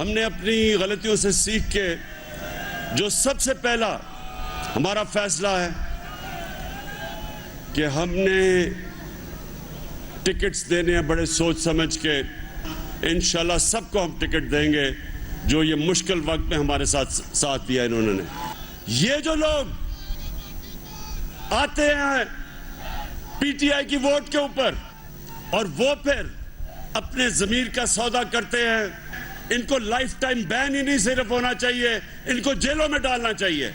हमने अपनी गलतियों से सीख के जो सबसे पहला हमारा फैसला है कि हमने टिकट्स देने हैं बड़े सोच समझ के। इंशाल्लाह सबको हम टिकट देंगे जो ये मुश्किल वक्त में हमारे साथ दिया इन्होंने। ये जो लोग आते हैं पीटीआई की वोट के ऊपर और वो फिर अपने जमीर का सौदा करते हैं, इनको लाइफ टाइम बैन ही नहीं सिर्फ होना चाहिए, इनको जेलों में डालना चाहिए।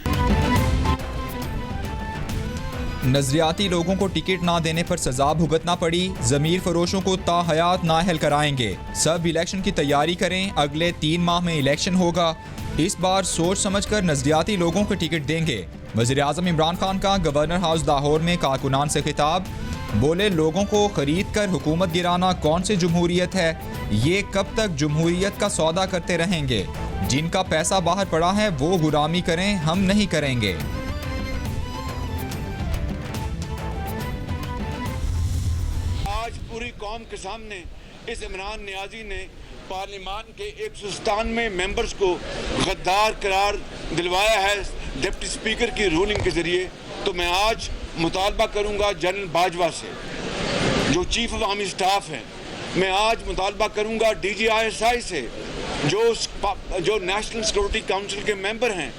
नजरियाती लोगों को टिकट ना देने पर सजा भुगतना पड़ी, जमीर फरोशों को ताहयात नाअहल कराएंगे। सब इलेक्शन की तैयारी करें, अगले 3 माह में इलेक्शन होगा। इस बार सोच समझकर नजरियाती लोगों को टिकट देंगे। वज़ीर-ए-आज़म इमरान खान का गवर्नर हाउस लाहौर में कारकुनान से खिताब। बोले, लोगों को खरीद कर हुकूमत गिराना कौन सी जमहूरियत है? ये कब तक जमहूरियत का सौदा करते रहेंगे? जिनका पैसा बाहर पड़ा है वो गुलामी करें, हम नहीं करेंगे। आज पूरी कौम के सामने इस इमरान नियाजी ने पार्लियामान के 197 मेंबर्स को गद्दार करार दिलवाया है डिप्टी स्पीकर की रूलिंग के जरिए। तो मैं आज मुतालबा करूंगा जनरल बाजवा से, जो चीफ ऑफ आर्मी स्टाफ हैं, मैं आज मुतालबा करूंगा DGISI से, जो नेशनल सिक्योरिटी काउंसिल के मेंबर हैं,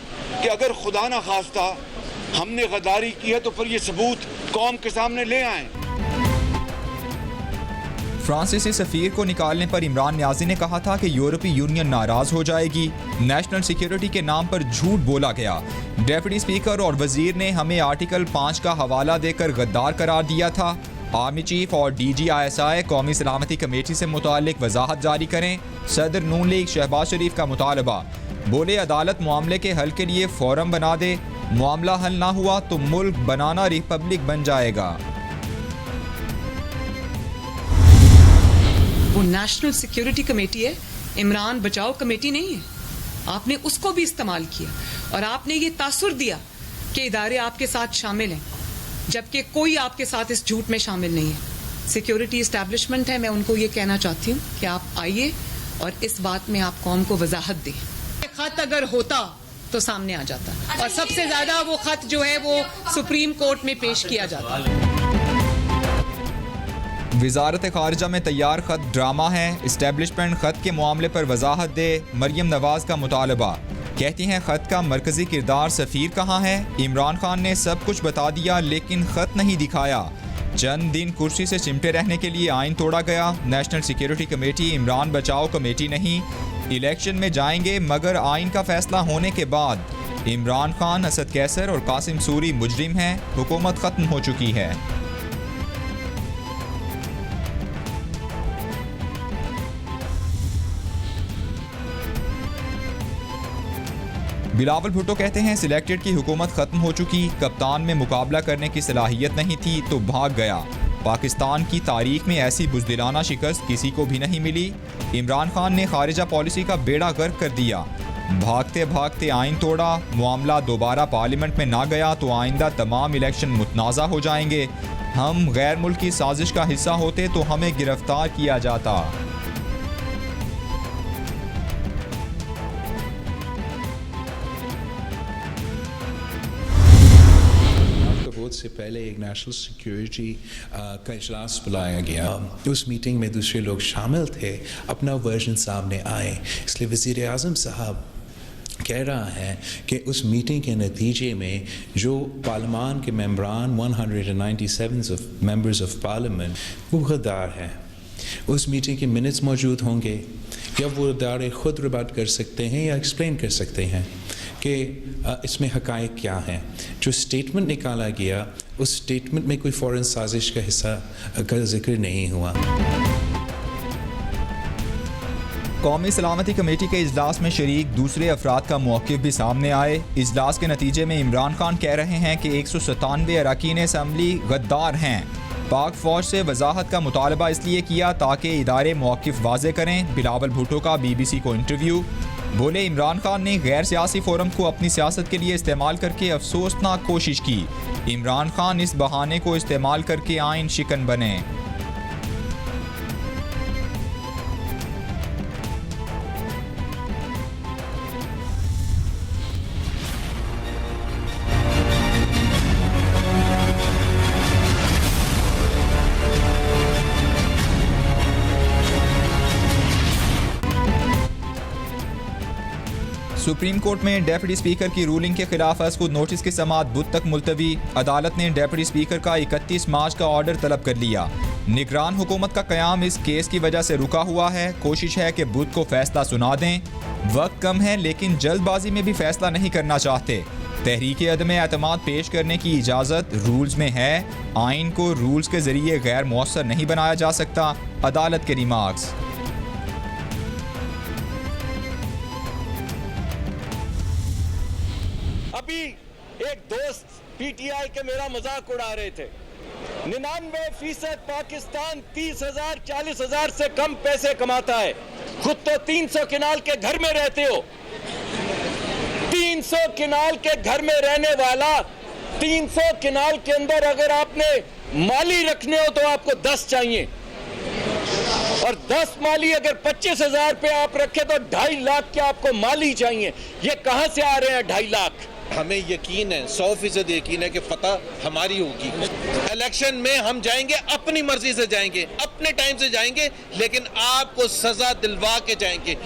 कि अगर खुदा ना खास्ता हमने गद्दारी की है तो फिर ये सबूत कौम के सामने ले आएं। फ्रांसीसी सफीर को निकालने पर इमरान नियाजी ने कहा था कि यूरोपीय यूनियन नाराज हो जाएगी। नेशनल सिक्योरिटी के नाम पर झूठ बोला गया। डेप्यूटी स्पीकर और वजीर ने हमें आर्टिकल 5 का हवाला देकर गद्दार करार दिया था। आर्मी चीफ और DGISI कौमी सलामती कमेटी से मुतालिक वजाहत जारी करें। सदर नून लीग शहबाज शरीफ का मुतालबा। बोले, अदालत मामले के हल के लिए फोरम बना दे, मामला हल ना हुआ तो मुल्क बनाना रिपब्लिक बन जाएगा। वो नेशनल सिक्योरिटी कमेटी है, इमरान बचाओ कमेटी नहीं है। आपने उसको भी इस्तेमाल किया और आपने ये तासुर दिया कि इदारे आपके साथ शामिल हैं, जबकि कोई आपके साथ इस झूठ में शामिल नहीं है। सिक्योरिटी इस्टेब्लिशमेंट है, मैं उनको ये कहना चाहती हूँ कि आप आइए और इस बात में आप कौम को वजाहत दें। खत अगर होता तो सामने आ जाता, और सबसे ज्यादा वो खत जो है वो सुप्रीम कोर्ट में पेश किया जाता। वजारत खारजा में तैयार खत ड्रामा है, इस्टेब्लिशमेंट खत के मामले पर वजाहत दे। मरियम नवाज का मुतालबा। कहती हैं, खत का मरकजी किरदार सफ़ीर कहाँ है? इमरान खान ने सब कुछ बता दिया लेकिन खत नहीं दिखाया। चंद दिन कुर्सी से चिमटे रहने के लिए आइन तोड़ा गया। नेशनल सिक्योरिटी कमेटी इमरान बचाओ कमेटी नहीं। इलेक्शन में जाएंगे मगर आइन का फैसला होने के बाद इमरान खान, असद कैसर और कासिम सूरी मुजरिम हैं। हुकूमत ख़त्म हो चुकी है। बिलावल भुट्टो कहते हैं, सिलेक्टेड की हुकूमत खत्म हो चुकी, कप्तान में मुकाबला करने की सलाहियत नहीं थी तो भाग गया। पाकिस्तान की तारीख में ऐसी बुज़दिलाना शिकस्त किसी को भी नहीं मिली। इमरान खान ने खारिजा पॉलिसी का बेड़ा गर्क कर दिया। भागते भागते आइन तोड़ा। मामला दोबारा पार्लियामेंट में ना गया तो आइंदा तमाम इलेक्शन मुतनाज़ा हो जाएंगे। हम गैर मुल्की साजिश का हिस्सा होते तो हमें गिरफ्तार किया जाता। से पहले एक नेशनल सिक्योरिटी का इजलास बुलाया गया। उस मीटिंग में दूसरे लोग शामिल थे, अपना वर्जन सामने आए। इसलिए वज़ीर आज़म साहब कह रहा है कि उस मीटिंग के नतीजे में जो पार्लियामान के मेंबरान 197 मेंबर्स ऑफ पार्लियामेंट वो गद्दार हैं। उस मीटिंग के मिनट्स मौजूद होंगे या वो इदारे ख़ुद रिबात कर सकते हैं या एक्सप्लेन कर सकते हैं कि इसमें हक़ाइक़ क्या हैं। जो स्टेटमेंट निकाला गया उस स्टेटमेंट में कोई फ़ौरन साजिश का हिस्सा का जिक्र नहीं हुआ। कौमी सलामती कमेटी के इजलास में शरीक दूसरे अफराद का मौक़िफ़ भी सामने आए। इजलास के नतीजे में इमरान खान कह रहे हैं कि 197 अरकान असम्बली गद्दार हैं। पाक फ़ौज से वजाहत का मुतालबा इसलिए किया ताकि इदारे मौक़िफ़ वाज़े करें। बिलावल भुट्टो का BBC को इंटरव्यू। बोले, इमरान खान ने गैर सियासी फोरम को अपनी सियासत के लिए इस्तेमाल करके अफसोसनाक कोशिश की। इमरान खान इस बहाने को इस्तेमाल करके आइन शिकन बने। सुप्रीम कोर्ट में डेप्यूटी स्पीकर की रूलिंग के खिलाफ खुद नोटिस की समाअत बुध तक मुलतवी। अदालत ने डेप्यूटी स्पीकर का 31 मार्च का ऑर्डर तलब कर लिया। निगरान हुकूमत का क़याम इस केस की वजह से रुका हुआ है। कोशिश है कि बुध को फैसला सुना दें। वक्त कम है लेकिन जल्दबाजी में भी फैसला नहीं करना चाहते। तहरीक अदम एतमाद पेश करने की इजाज़त रूल्स में है। आइन को रूल्स के जरिए गैर मौसर नहीं बनाया जा सकता। अदालत के रिमार्क्स। अभी एक दोस्त पीटीआई के मेरा मजाक उड़ा रहे थे। 99% पाकिस्तान 30,000 40,000 से कम पैसे कमाता है। खुद तो 300 किनाल के घर में रहते हो। 300 किनाल के घर में रहने वाला 300 किनाल के अंदर अगर आपने माली रखने हो तो आपको 10 चाहिए, और 10 माली अगर 25,000 पे आप रखे तो 2.5 लाख के आपको माली चाहिए। ये कहां से आ रहे हैं 2.5 लाख? हमें यकीन है, 100% यकीन है कि फतह हमारी होगी। इलेक्शन में हम जाएंगे, अपनी मर्जी से जाएंगे, अपने टाइम से जाएंगे, लेकिन आपको सजा दिलवा के जाएंगे।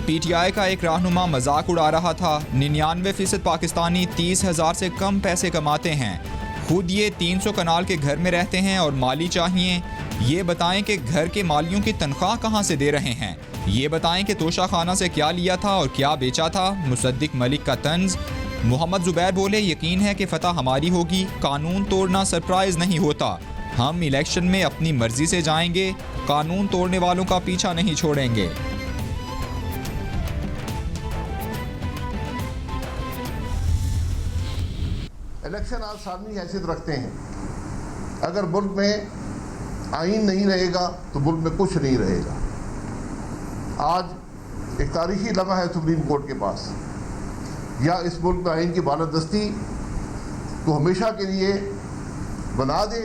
पीटीआई का एक रहनुमा मजाक उड़ा रहा था। 99% पाकिस्तानी 30,000 से कम पैसे कमाते हैं। खुद ये 300 कनाल के घर में रहते हैं और माली चाहिए। ये बताएं कि घर के मालियों की तनख्वाह कहां से दे रहे हैं। ये बताएं कि तोशा खाना से क्या लिया था और क्या बेचा था। मुसद्दिक मलिक का तंज। मोहम्मद जुबैर बोले, यकीन है कि फतह हमारी होगी। कानून तोड़ना सरप्राइज नहीं होता। हम इलेक्शन में अपनी मर्जी से जाएंगे। कानून तोड़ने वालों का पीछा नहीं छोड़ेंगे। इलेक्शन आज सामने हैसियत रखते हैं। अगर मुल्क में आइन नहीं रहेगा तो मुल्क में कुछ नहीं रहेगा। आज एक तारीखी लम्हा है सुप्रीम कोर्ट के पास। या इस मुल्क में आइन की बालादस्ती को हमेशा के लिए बना दे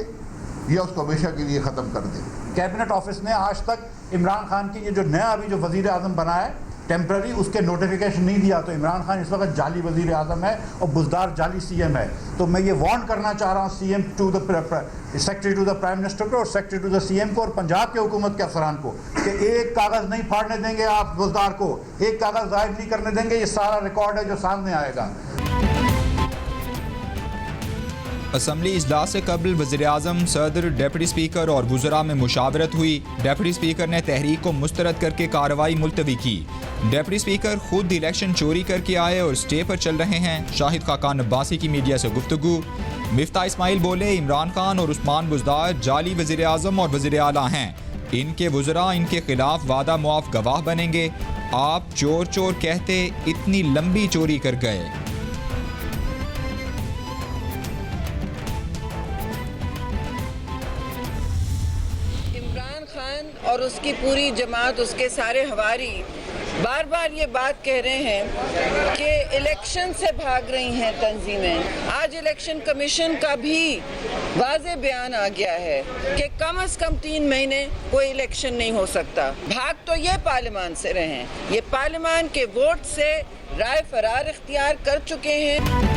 या उसको हमेशा के लिए ख़त्म कर दे। कैबिनेट ऑफिस ने आज तक इमरान खान की ये जो नया अभी जो वज़ीर आज़म बना है टेम्पररी, उसके नोटिफिकेशन नहीं दिया। तो इमरान खान इस वक्त जाली वज़ीर आज़म है और बुज़दार जाली सीएम है। तो मैं ये वार्न करना चाह रहा हूँ CM to the secretary to the prime minister को और सेक्रेटरी टू द सीएम को और पंजाब के हुकूमत के अफसरान को कि एक कागज़ नहीं फाड़ने देंगे आप बुज़दार को, एक कागज़ ज़ाहिर नहीं करने देंगे। ये सारा रिकॉर्ड है जो सामने आएगा। असम्बली इजलास से कबल वज़ीर-ए-आज़म, सदर, डेप्यूटी स्पीकर और वुज़रा में मुशावरत हुई। डेप्यूटी स्पीकर ने तहरीक को मुस्तरद करके कार्रवाई मुलतवी की। डेप्यूटी स्पीकर खुद इलेक्शन चोरी करके आए और स्टे पर चल रहे हैं। शाहिद खाकान अब्बासी की मीडिया से गुफ्तगू। मिफ्ता इस्माइल बोले, इमरान खान और उस्मान बुज़दार जाली वज़ीर-ए-आज़म और वज़ीर-ए-आला हैं। इनके वुज़रा इनके खिलाफ वादा मुआफ़ गवाह बनेंगे। आप चोर चोर कहते इतनी लंबी चोरी कर गए। और उसकी पूरी जमात, उसके सारे हवारी बार बार ये बात कह रहे हैं कि इलेक्शन से भाग रही हैं तंजीमें। आज इलेक्शन कमीशन का भी वाज़े बयान आ गया है कि कम से कम 3 महीने कोई इलेक्शन नहीं हो सकता। भाग तो ये पार्लियामान से रहे हैं, ये पार्लियामान के वोट से राय फरार इख्तियार कर चुके हैं।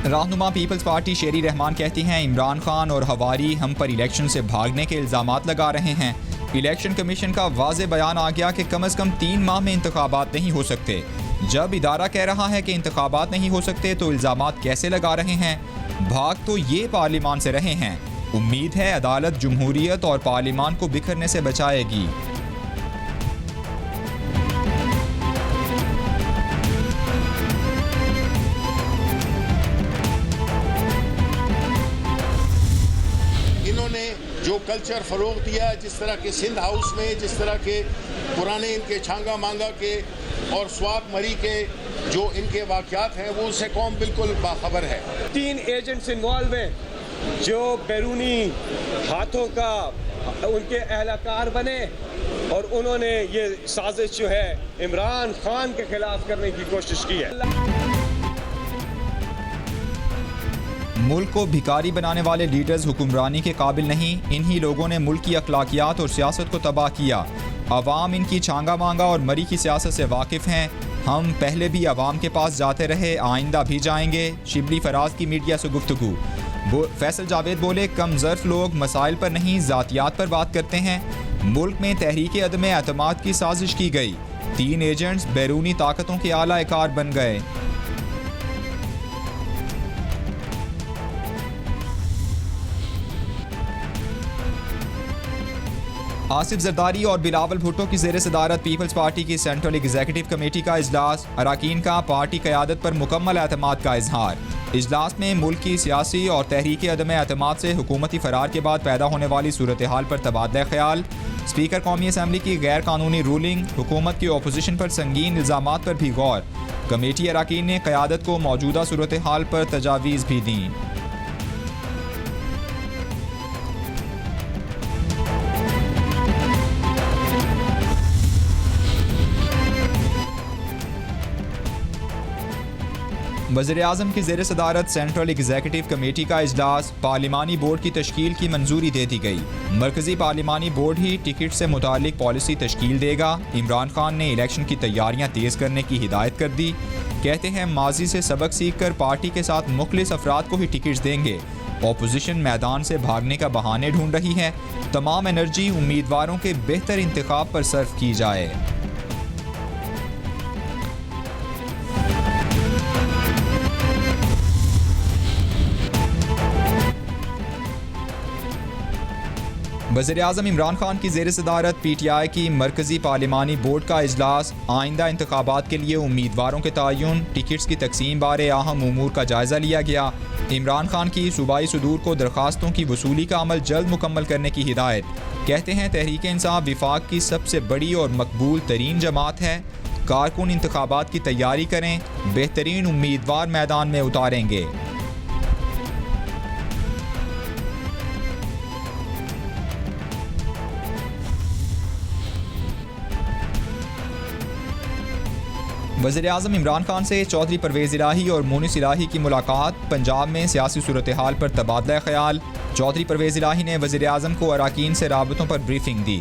रहनुमा पीपल्स पार्टी शेरी रहमान कहती हैं, इमरान खान और हवारी हम पर इलेक्शन से भागने के इल्ज़ामात लगा रहे हैं। इलेक्शन कमीशन का वाज़े बयान आ गया कि कम से कम 3 माह में इंतखाबात नहीं हो सकते। जब इदारा कह रहा है कि इंतखाबात नहीं हो सकते तो इल्ज़ामात कैसे लगा रहे हैं? भाग तो ये पार्लियामान से रहे हैं। उम्मीद है अदालत जमहूरियत और पार्लियामान को बिखरने से बचाएगी। जो कल्चर फ़रोग़ दिया, जिस तरह के सिंध हाउस में, जिस तरह के पुराने इनके छांगा मांगा के और स्वाप मरी के जो इनके वाक़यात हैं, वो उससे कौम बिल्कुल बाखबर है। 3 एजेंट्स इन्वॉल्व हैं जो बैरूनी हाथों का उनके अहलकार बने और उन्होंने ये साजिश जो है इमरान खान के खिलाफ करने की कोशिश की है। मुल्क को भिखारी बनाने वाले लीडर्स हुक्मरानी के काबिल नहीं। इन्हीं लोगों ने मुल्क की अखलाकियात और सियासत को तबाह किया। अवाम इनकी छांगा मांगा और मरी की सियासत से वाकिफ़ हैं। हम पहले भी अवाम के पास जाते रहे, आइंदा भी जाएंगे। शिबली फराज की मीडिया से गुफ्तगू। फैसल जावेद बोले, कम ज़र्फ लोग मसाइल पर नहीं ज़ातियात पर बात करते हैं। मुल्क में तहरीक अदम एतमाद की साजिश की गई। 3 एजेंट्स बैरूनी ताकतों के आला कार बन गए। आसिफ जरदारी और बिलावल भुट्टो की ज़ेर सदारत पीपल्स पार्टी की सेंट्रल एग्जीक्यूटिव कमेटी का इजलास। अरकान का पार्टी क़यादत पर मुकम्मल एतमाद का इजहार। इजलास में मुल्क की सियासी और तहरीक अदम एतमाद से हुकूमती फरार के बाद पैदा होने वाली सूरत हाल पर तबादला ख्याल। स्पीकर कौमी असम्बली की गैर कानूनी रूलिंग, हुकूमत की अपोजिशन पर संगीन इल्ज़ामात पर भी गौर। कमेटी अरकान ने क़यादत को मौजूदा सूरत हाल पर तजावीज़ भी दी। वज़ीर-ए-आज़म की ज़ेर सदारत सेंट्रल एग्जीक्यूटिव कमेटी का इजलास। पार्लिमानी बोर्ड की तश्कील की मंजूरी दे दी गई। मरकजी पार्लिमानी बोर्ड ही टिकट से मुतालिक पॉलिसी तश्कील देगा। इमरान खान ने इलेक्शन की तैयारियां तेज़ करने की हिदायत कर दी। कहते हैं माजी से सबक सीख कर पार्टी के साथ मुखलिस अफराद को ही टिकट्स देंगे। ऑपोजिशन मैदान से भागने का बहाने ढूंढ रही है। तमाम एनर्जी उम्मीदवारों के बेहतर इंतखाब पर सर्फ की जाए। वज़ीर-ए-आज़म इमरान खान की ज़ेर सदारत PTI की मरकज़ी पार्लिमानी बोर्ड का इजलास। आइंदा इंतखाबात के लिए उम्मीदवारों के तयन, टिकट्स की तकसीम बारे अहम उमूर का जायज़ा लिया गया। इमरान खान की सूबाई सदूर को दरखास्तों की वसूली का अमल जल्द मुकम्मल करने की हिदायत। कहते हैं तहरीक इंसाफ विफाक की सबसे बड़ी और मकबूल तरीन जमात है। कारकुन इंतखाबात की तैयारी करें, बेहतरीन उम्मीदवार मैदान में उतारेंगे। वज़ीर-ए-आज़म इमरान खान से चौधरी परवेज़ इलाही और मुनिस इलाही की मुलाकात। पंजाब में सियासी सूरत हाल पर तबादला ख्याल। चौधरी परवेज़ इलाही ने वज़ीर-ए-आज़म को अरकान से राबतों पर ब्रीफिंग दी।